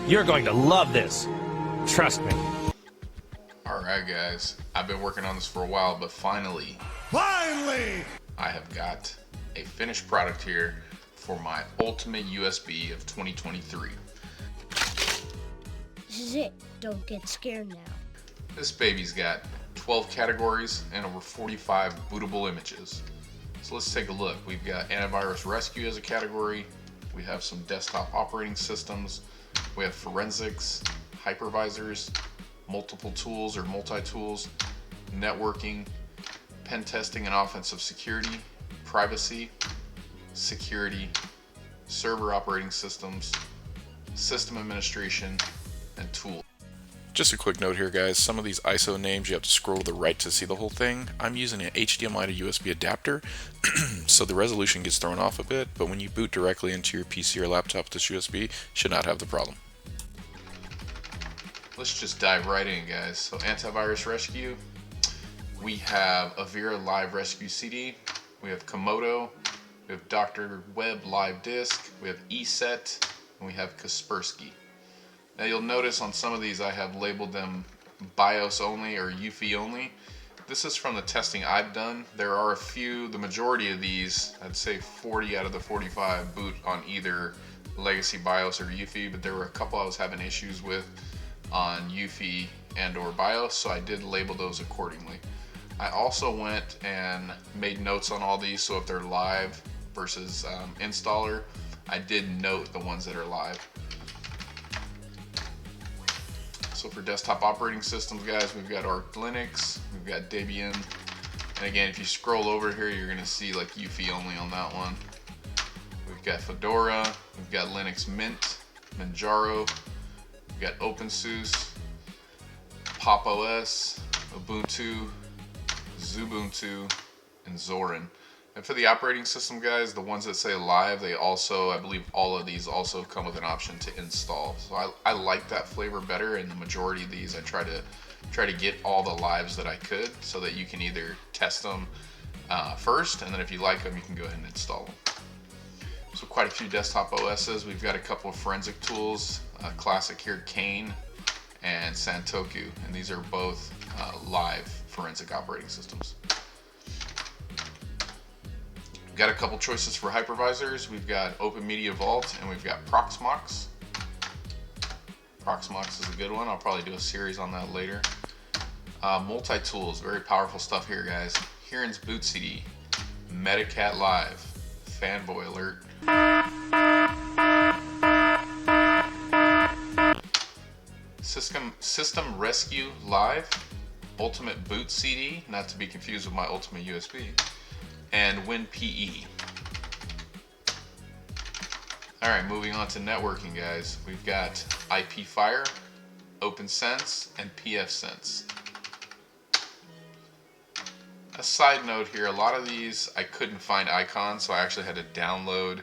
You're going to love this. Trust me. Alright guys, I've been working on this for a while, but finally, I have got a finished product here for my ultimate USB of 2023. This is it. Don't get scared now. This baby's got 12 categories and over 45 bootable images. So let's take a look. We've got antivirus rescue as a category. We have some desktop operating systems. We have forensics, hypervisors, multiple tools or multi-tools, networking, pen testing and offensive security, privacy, security, server operating systems, system administration, and tools. Just a quick note here guys, some of these ISO names you have to scroll to the right to see the whole thing. I'm using an HDMI to USB adapter, so the resolution gets thrown off a bit, but when you boot directly into your PC or laptop with this USB, should not have the problem. Let's just dive right in guys. So antivirus rescue, we have Avira Live Rescue CD, we have Comodo, we have DrWeb Live Disk, we have ESET, and we have Kaspersky. Now you'll notice on some of these I have labeled them BIOS only or UEFI only. This is from the testing I've done. There are a few, the majority of these, I'd say 40 out of the 45 boot on either legacy BIOS or UEFI, but there were a couple I was having issues with on UEFI and or BIOS, so I did label those accordingly. I also went and made notes on all these, so if they're live versus installer, I did note the ones that are live. So for desktop operating systems guys, we've got Arch Linux, we've got Debian, and again if you scroll over here you're going to see like UEFI only on that one. We've got Fedora, we've got Linux Mint, Manjaro, we've got OpenSUSE, Pop! OS, Ubuntu, Xubuntu, and Zorin. And for the operating system guys, the ones that say live, they also, I believe all of these also come with an option to install. So I like that flavor better, and the majority of these I try to get all the lives that I could so that you can either test them first, and then if you like them you can go ahead and install them. So quite a few desktop OSs. We've got a couple of forensic tools, classic here, Caine and Santoku, and these are both live forensic operating systems. Got a couple choices for hypervisors. We've got OpenMediaVault and we've got Proxmox. Proxmox is a good one. I'll probably do a series on that later. Multi-tools, very powerful stuff here guys. Hiren's boot CD, Medicat Live, fanboy alert. System Rescue Live, Ultimate Boot CD, not to be confused with my Ultimate USB. And WinPE. Alright, moving on to networking guys. We've got IPFire, OpenSense, and PFSense. A side note here, a lot of these I couldn't find icons, so I actually had to download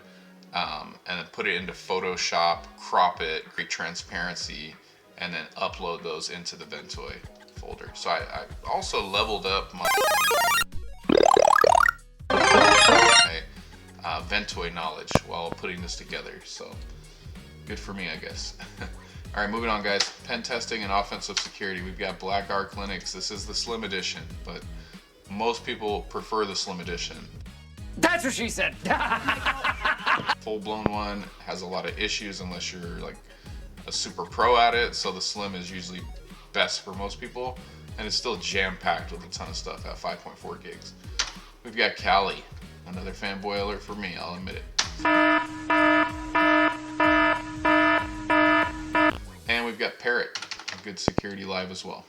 and then put it into Photoshop, crop it, create transparency, and then upload those into the Ventoy folder. So I also leveled up my Ventoy knowledge while putting this together, so good for me I guess. Alright, moving on guys, pen testing and offensive security. We've got Black Arc Linux. This is the Slim Edition, but most people prefer the Slim Edition. That's what she said. Full-blown one has a lot of issues unless you're like a super pro at it, so the Slim is usually best for most people, and it's still jam-packed with a ton of stuff at 5.4 gigs. We've got Kali. Another fanboy alert for me, I'll admit it. And we've got Parrot, a good security live as well.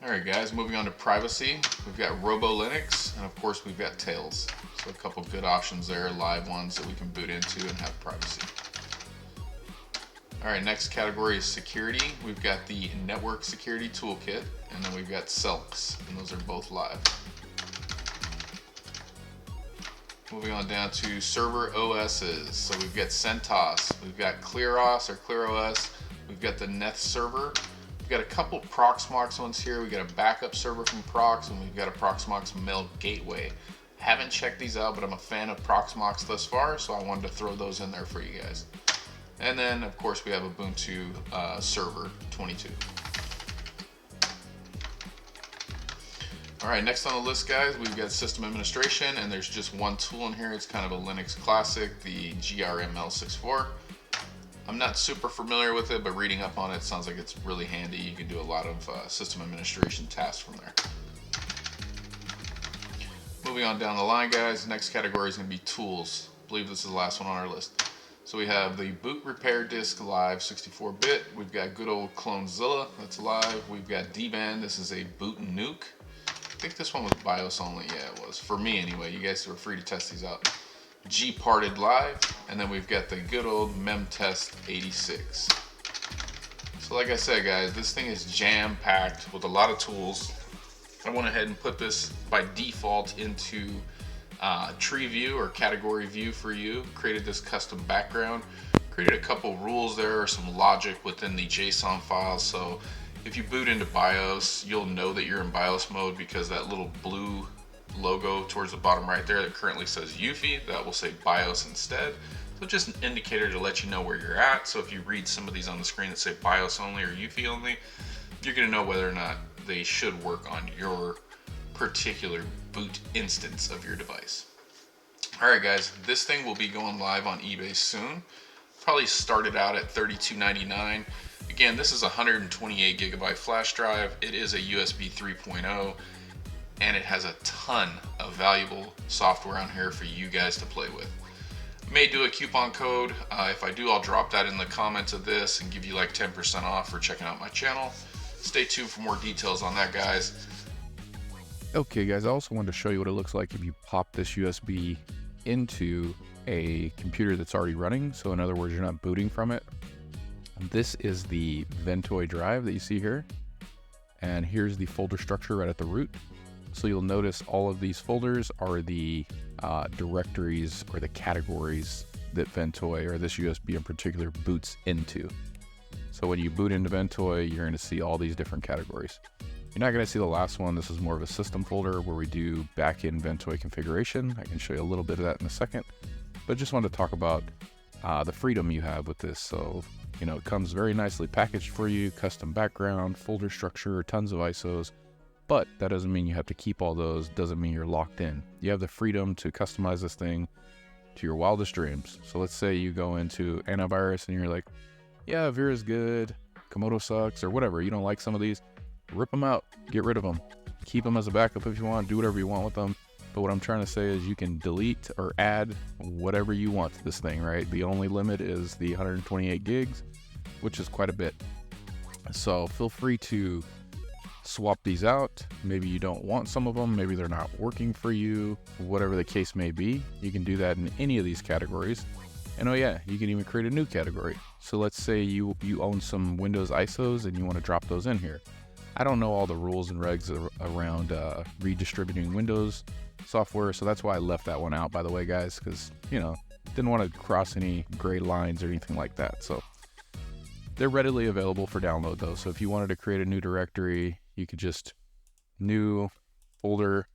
Alright guys, moving on to privacy. We've got Robo Linux, and of course we've got Tails. So a couple good options there, live ones that we can boot into and have privacy. Alright, next category is security. We've got the Network Security Toolkit, and then we've got Selks, and those are both live. Moving on down to server OSs. So we've got CentOS, we've got ClearOS or ClearOS, we've got the Neth server, we've got a couple Proxmox ones here. We've got a backup server from Prox, and we've got a Proxmox mail gateway. Haven't checked these out, but I'm a fan of Proxmox thus far, so I wanted to throw those in there for you guys. And then of course we have Ubuntu server 22. Alright, next on the list, guys, we've got system administration, and there's just one tool in here. It's kind of a Linux classic, the grml64. I'm not super familiar with it, but reading up on it sounds like it's really handy. You can do a lot of system administration tasks from there. Moving on down the line, guys, next category is going to be tools. I believe this is the last one on our list. So we have the Boot Repair Disk Live 64-bit. We've got good old Clonezilla, that's live. We've got Debian, this is a boot nuke. I think this one was BIOS only. Yeah, it was. For me anyway. You guys were free to test these out. Gparted live. And then we've got the good old memtest 86. So like I said, guys, this thing is jam-packed with a lot of tools. I went ahead and put this by default into tree view or category view for you. Created this custom background. Created a couple rules there, or some logic within the JSON file. So if you boot into BIOS, you'll know that you're in BIOS mode because that little blue logo towards the bottom right there that currently says UEFI, that will say BIOS instead. So just an indicator to let you know where you're at. So if you read some of these on the screen that say BIOS only or UEFI only, you're going to know whether or not they should work on your particular boot instance of your device. Alright guys, this thing will be going live on eBay soon. Probably started out at $32.99. Again, this is a 128 gigabyte flash drive. It is a USB 3.0, and it has a ton of valuable software on here for you guys to play with. May do a coupon code. If I do, I'll drop that in the comments of this and give you like 10% off for checking out my channel. Stay tuned for more details on that, guys. Okay guys, I also wanted to show you what it looks like if you pop this USB into a computer that's already running. So in other words, you're not booting from it. This is the Ventoy drive that you see here, and here's the folder structure right at the root. So you'll notice all of these folders are the directories or the categories that Ventoy, or this USB in particular, boots into. So when you boot into Ventoy, you're going to see all these different categories. You're not going to see the last one. This is more of a system folder where we do back-end Ventoy configuration. I can show you a little bit of that in a second, but just wanted to talk about the freedom you have with this. So, you know, it comes very nicely packaged for you, custom background, folder structure, tons of ISOs, but that doesn't mean you have to keep all those, doesn't mean you're locked in. You have the freedom to customize this thing to your wildest dreams. So let's say you go into antivirus and you're like, yeah, Avira's good, Comodo sucks, or whatever. You don't like some of these, rip them out, get rid of them. Keep them as a backup if you want, do whatever you want with them. But what I'm trying to say is you can delete or add whatever you want to this thing, right? The only limit is the 128 gigs, which is quite a bit. So feel free to swap these out. Maybe you don't want some of them, maybe they're not working for you, whatever the case may be. You can do that in any of these categories. And oh yeah, you can even create a new category. So let's say you own some Windows ISOs and you want to drop those in here. I don't know all the rules and regs around redistributing Windows software, so that's why I left that one out, by the way, guys, because, you know, didn't want to cross any gray lines or anything like that. So they're readily available for download though. So if you wanted to create a new directory, you could just new folder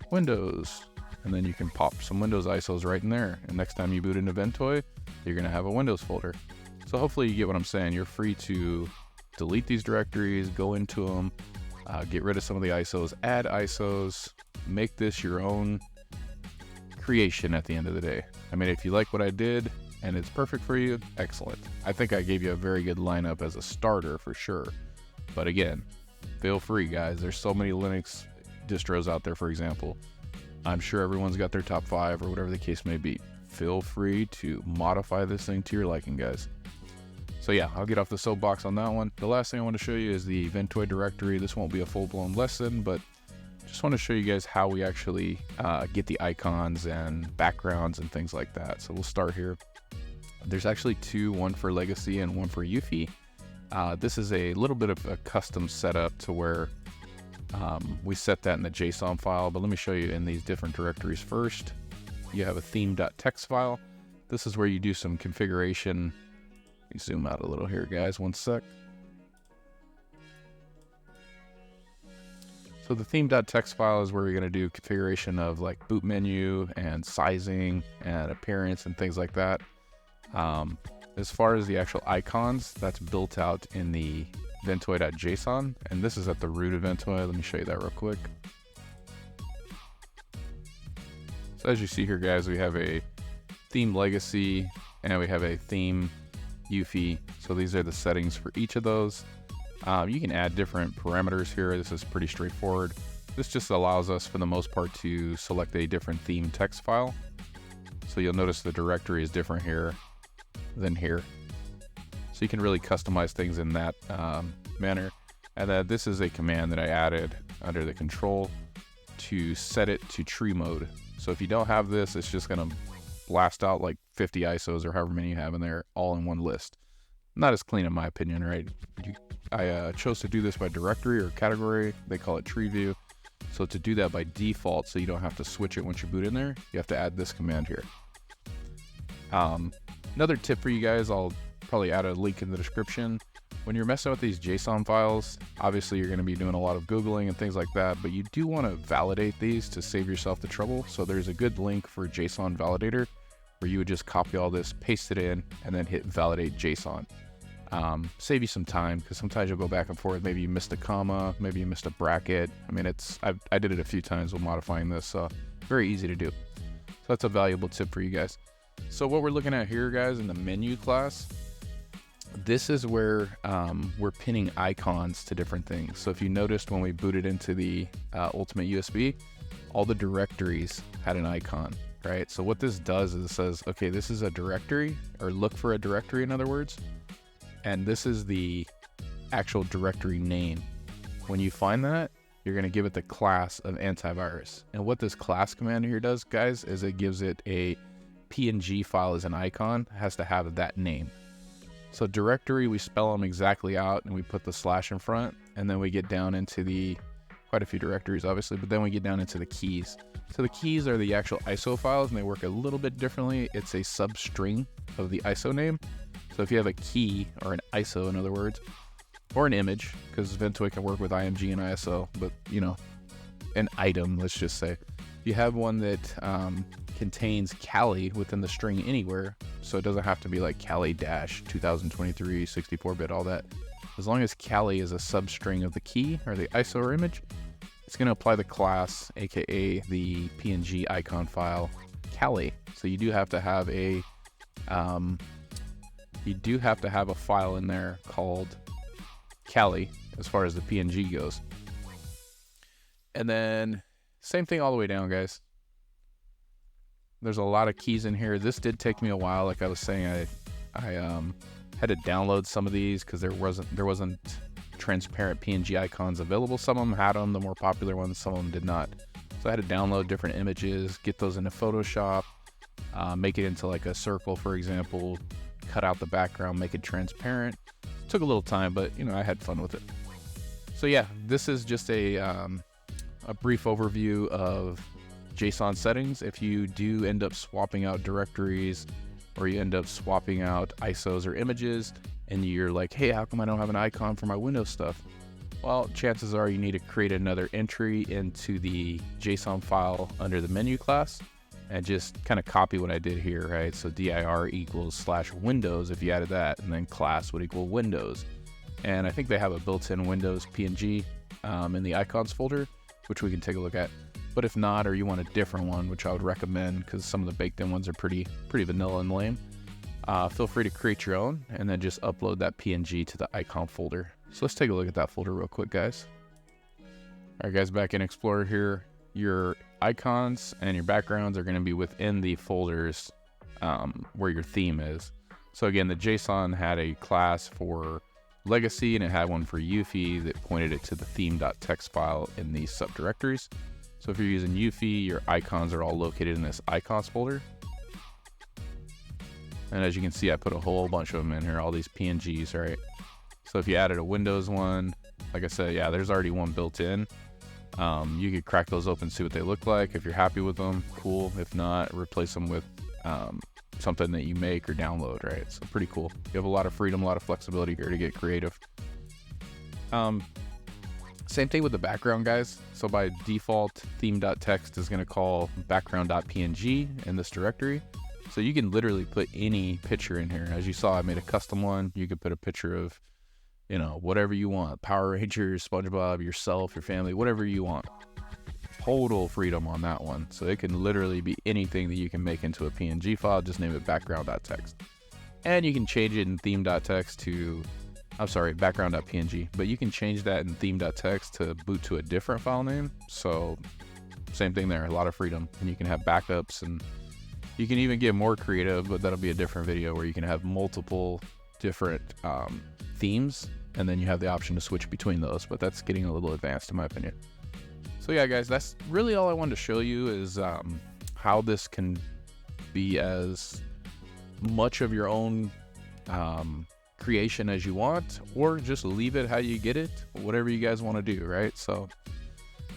Windows, and then you can pop some Windows ISOs right in there. And next time you boot into Ventoy, you're going to have a Windows folder. So hopefully you get what I'm saying. You're free to delete these directories, go into them, get rid of some of the ISOs, add ISOs, make this your own creation at the end of the day. I mean, if you like what I did and it's perfect for you, excellent. I think I gave you a very good lineup as a starter for sure. But again, feel free, guys. There's so many Linux distros out there, for example. I'm sure everyone's got their top 5 or whatever the case may be. Feel free to modify this thing to your liking, guys. So yeah, I'll get off the soapbox on that one. The last thing I want to show you is the Ventoy directory. This won't be a full-blown lesson, but just want to show you guys how we actually get the icons and backgrounds and things like that. So we'll start here. There's actually two, one for legacy and one for UEFI. This is a little bit of a custom setup to where we set that in the JSON file, but let me show you in these different directories first. You have a theme.txt file. This is where you do some configuration. Let me zoom out a little here, guys, one sec. So the theme.txt file is where you're going to do configuration of like boot menu and sizing and appearance and things like that. As far as the actual icons, that's built out in the ventoy.json, and this is at the root of ventoy. Let me show you that real quick. So as you see here, guys, we have a theme legacy and we have a theme UFI. So these are the settings for each of those. You can add different parameters here. This is pretty straightforward. This just allows us, for the most part, to select a different theme text file. So you'll notice the directory is different here than here. So you can really customize things in that manner. And then this is a command that I added under the control to set it to tree mode. So if you don't have this, it's just gonna blast out like 50 ISOs or however many you have in there all in one list. Not as clean in my opinion, right? I chose to do this by directory or category. They call it tree view. So to do that by default, so you don't have to switch it once you boot in there, you have to add this command here. Another tip for you guys, I'll probably add a link in the description. When you're messing with these JSON files, obviously you're going to be doing a lot of Googling and things like that, but you do want to validate these to save yourself the trouble. So there's a good link for JSON validator where you would just copy all this, paste it in, and then hit validate JSON. Save you some time, because sometimes you'll go back and forth. Maybe you missed a comma, maybe you missed a bracket. I mean, I did it a few times with modifying this, so very easy to do. So that's a valuable tip for you guys. So what we're looking at here, guys, in the menu class, this is where we're pinning icons to different things. So if you noticed when we booted into the Ultimate USB, all the directories had an icon, right? So what this does is it says, okay, this is a directory, or look for a directory, in other words. And this is the actual directory name. When you find that, you're going to give it the class of antivirus. And what this class command here does, guys, is it gives it a PNG file as an icon. It has to have that name. So directory, we spell them exactly out and we put the slash in front, and then we get down into the, quite a few directories obviously, but then we get down into the keys. So the keys are the actual ISO files, and they work a little bit differently. It's a substring of the ISO name. So if you have a key, or an ISO in other words, or an image, because Ventoy can work with IMG and ISO, but you know, an item, let's just say. You have one that contains Kali within the string anywhere, so it doesn't have to be like Kali-2023, 64-bit, all that. As long as Kali is a substring of the key, or the ISO or image, it's going to apply the class, aka the PNG icon file, Kali. So you do have to have a file in there called Kali as far as the PNG goes. And then same thing all the way down, guys. There's a lot of keys in here. This did take me a while. Like I was saying, I had to download some of these because there wasn't transparent PNG icons available. Some of them had them, the more popular ones, some of them did not. So I had to download different images, get those into Photoshop, make it into like a circle, for example, cut out the background, make it transparent. It took a little time, but you know, I had fun with it. So yeah, this is just a brief overview of JSON settings. If you do end up swapping out directories, or you end up swapping out ISOs or images, and you're like, hey, how come I don't have an icon for my Windows stuff? Well, chances are you need to create another entry into the JSON file under the menu class, and just kind of copy what I did here, right? So dir equals /Windows if you added that, and then class would equal Windows. And I think they have a built-in Windows PNG in the icons folder, which we can take a look at. But if not, or you want a different one, which I would recommend because some of the baked in ones are pretty vanilla and lame, feel free to create your own and then just upload that PNG to the icon folder. So let's take a look at that folder real quick, guys. All right, guys, back in Explorer here, your icons and your backgrounds are going to be within the folders where your theme is. So again, the JSON had a class for legacy and it had one for UFI that pointed it to the theme.txt file in these subdirectories. So if you're using UFI, your icons are all located in this icons folder. And as you can see, I put a whole bunch of them in here, all these PNGs, right? So if you added a Windows one, like I said, yeah, there's already one built in. You could crack those open, see what they look like. If you're happy with them, cool. If not, replace them with something that you make or download, right? So pretty cool. You have a lot of freedom, a lot of flexibility here to get creative. Same thing with the background, guys. So by default, theme.txt is going to call background.png in this directory. So you can literally put any picture in here. As you saw, I made a custom one. You could put a picture of, you know, whatever you want. Power Rangers, SpongeBob, yourself, your family, whatever you want. Total freedom on that one. So it can literally be anything that you can make into a PNG file. Just name it background.txt. And you can change it in theme.txt to, I'm sorry, background.png. But you can change that in theme.txt to boot to a different file name. So same thing there, a lot of freedom. And you can have backups, and you can even get more creative, but that'll be a different video where you can have multiple different themes, and then you have the option to switch between those, but that's getting a little advanced in my opinion. So yeah, guys, that's really all I wanted to show you is how this can be as much of your own creation as you want, or just leave it how you get it, whatever you guys want to do, right? So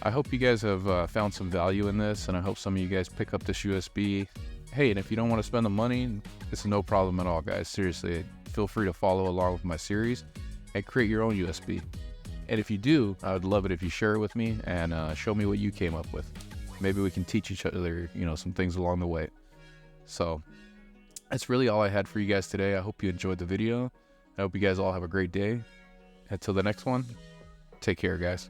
I hope you guys have found some value in this, and I hope some of you guys pick up this USB. Hey, and if you don't want to spend the money, it's no problem at all, guys. Seriously, feel free to follow along with my series and create your own USB. And if you do, I would love it if you share it with me and show me what you came up with. Maybe we can teach each other, you know, some things along the way. So that's really all I had for you guys today. I hope you enjoyed the video. I hope you guys all have a great day. Until the next one, take care, guys.